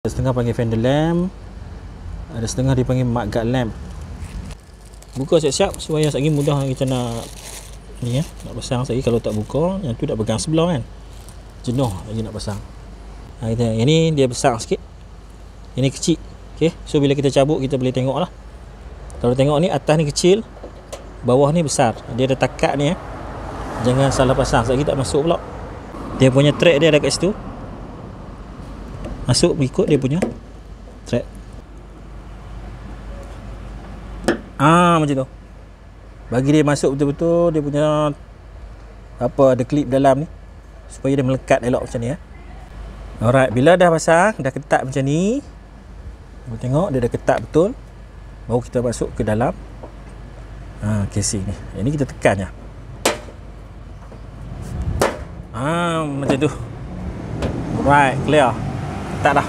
Ada setengah panggil fender lamp, ada setengah dipanggil mudguard lamp. Buka siap-siap supaya lagi mudah kita nak ni ya, nak pasang. Lagi kalau tak buka, yang tu nak pegang sebelah kan, jenuh lagi nak pasang. Yang ni dia besar sikit, ini kecil. Okay, so bila kita cabut kita boleh tengok lah. Kalau tengok ni atas ni kecil, bawah ni besar. Dia ada takat ni ya, jangan salah pasang, lagi tak masuk pula. Dia punya track dia ada kat situ, masuk ikut dia punya track. Macam tu. Bagi dia masuk betul-betul dia punya ada klip dalam ni supaya dia melekat elok macam ni ya. Alright, bila dah pasang, dah ketat macam ni, kita tengok dia dah ketat betul, baru kita masuk ke dalam casing ni. Ini kita tekan je. Macam tu. Alright, clear. Tak dah.